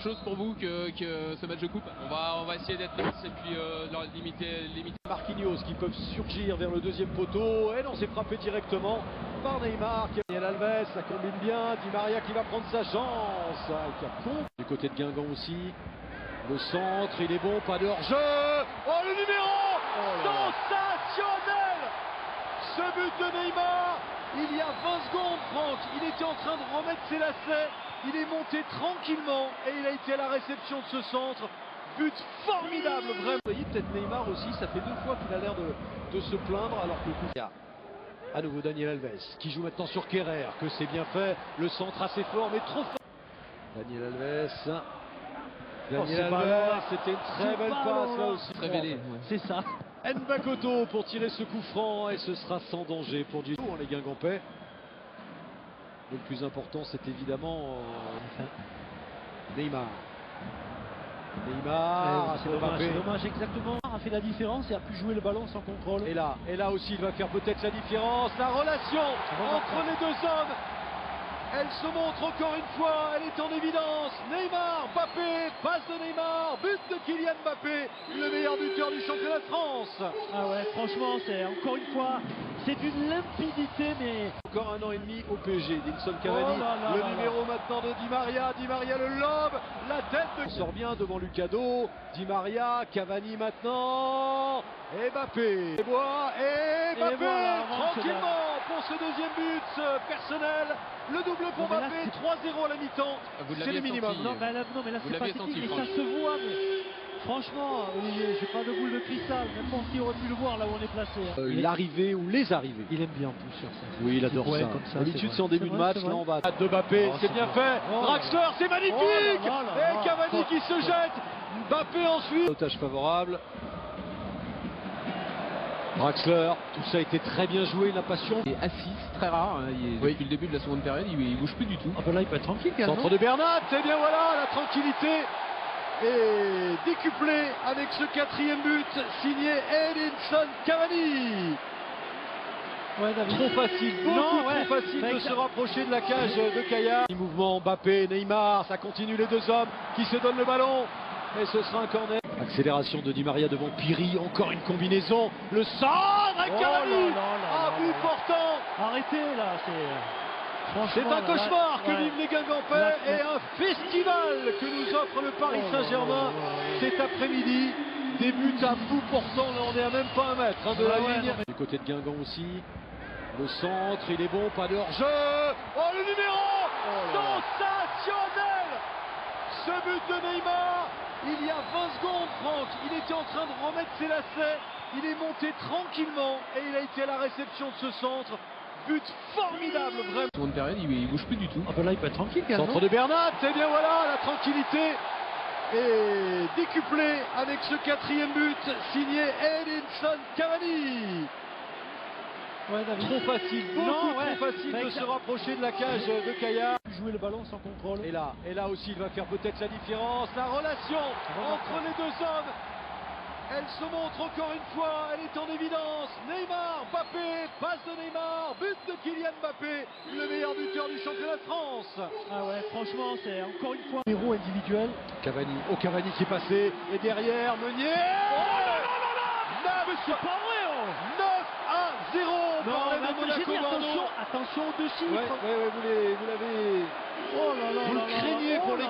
chose pour vous que ce match de coupe? On va essayer d'être lisse et puis leur limiter. Marquinhos qui peuvent surgir vers le deuxième poteau. Et non, c'est frappé directement par Neymar. Daniel Alves, ça combine bien. Di Maria qui va prendre sa chance. Qui a con. Du côté de Guingamp aussi. Le centre, il est bon, pas de hors-jeu. Oh, le numéro sensationnel. Ce but de Neymar, il y a 20 secondes, Franck, il était en train de remettre ses lacets. Il est monté tranquillement et il a été à la réception de ce centre. But formidable, vraiment. Vous voyez, peut-être Neymar aussi, ça fait 2 fois qu'il a l'air de se plaindre alors que le coup... À nouveau Daniel Alves qui joue maintenant sur Kerrer, que c'est bien fait. Le centre assez fort, mais trop fort. Daniel Alves. Daniel Alves, c'était une très belle passe là aussi. Révélé, ouais. C'est ça. Nbakoto pour tirer ce coup franc et ce sera sans danger pour du tout, les Guingampais. Le plus important, c'est évidemment Neymar. Neymar, c'est dommage, exactement. A fait la différence et a pu jouer le ballon sans contrôle. Et là aussi, il va faire peut-être la différence. La relation entre les deux hommes, elle se montre encore une fois, elle est en évidence. Neymar, Mbappé, passe de Neymar, but de Kylian Mbappé, le meilleur buteur du championnat de France. Ah ouais, franchement, c'est encore une fois, c'est d'une limpidité, mais... Encore 1 an et demi au PSG, Edinson Cavani, le numéro maintenant de Di Maria, le lob, la tête de... On sort bien devant Lucado, Di Maria, Cavani maintenant, et Mbappé, et Mbappé, voilà, tranquillement pour ce deuxième but personnel, le double pour Mbappé, 3-0 à la mi-temps, c'est le minimum. Non, mais là c'est pathétique, et ça se voit, mais... Franchement, Olivier, j'ai pas de boule de cristal, n'importe qui aurait pu le voir là où on est placé. L'arrivée ou les arrivées. Il aime bien en plus sur ça. Oui, il adore ça. Comme ça. D'habitude, c'est en début de match. Là, on va de Mbappé, c'est bien fait. Draxler, c'est magnifique. Et Cavani qui se jette. Mbappé ensuite. Otage favorable. Draxler, tout ça a été très bien joué, la passion. Il est assis, c'est très rare. Hein. Depuis le début de la seconde période, il bouge plus du tout. Ah ben là, il peut être tranquille. Centre de Bernat, et bien voilà, la tranquillité est décuplée avec ce 4e but signé Edinson Cavani. Ouais, David. Trop facile, trop facile de se rapprocher de la cage de Kaya. Mouvement Mbappé, Neymar, ça continue, les deux hommes qui se donnent le ballon. Et ce sera un corner. Accélération de Di Maria devant Piri, encore une combinaison. Le centre avec Cavani. But portant. Arrêtez là, c'est un cauchemar que vivent les Guingampais et un festival que nous offre le Paris Saint-Germain cet après-midi. Des buts à bout portant, là on est à même pas 1 mètre de la ligne. Du côté de Guingamp aussi, le centre, il est bon, pas de hors-jeu. Oh, le numéro sensationnel. Ce but de Neymar, il y a 20 secondes, Franck, il était en train de remettre ses lacets. Il est monté tranquillement et il a été à la réception de ce centre. But formidable, vraiment. Seconde période, il bouge plus du tout. Ah ben là, il peut être tranquille. Centre de Bernat, et bien voilà, la tranquillité est décuplée avec ce 4e but signé Edinson Cavani. Ouais, David. Trop facile, trop facile de se rapprocher de la cage de Kaya. Jouer le ballon sans contrôle. Et là aussi, il va faire peut-être la différence. La relation entre les deux hommes, elle se montre encore une fois, elle est en évidence. Neymar, Mbappé, passe de Neymar, but de Kylian Mbappé, le meilleur buteur du championnat de France. Ah ouais, franchement, c'est encore une fois un héros individuel. Cavani qui est passé, et derrière, Meunier. Mais c'est pas vrai, 9-0 par les de Monaco. Attention aux 2 chiffres. Vous l'avez. Oh là là. Vous le craignez pour les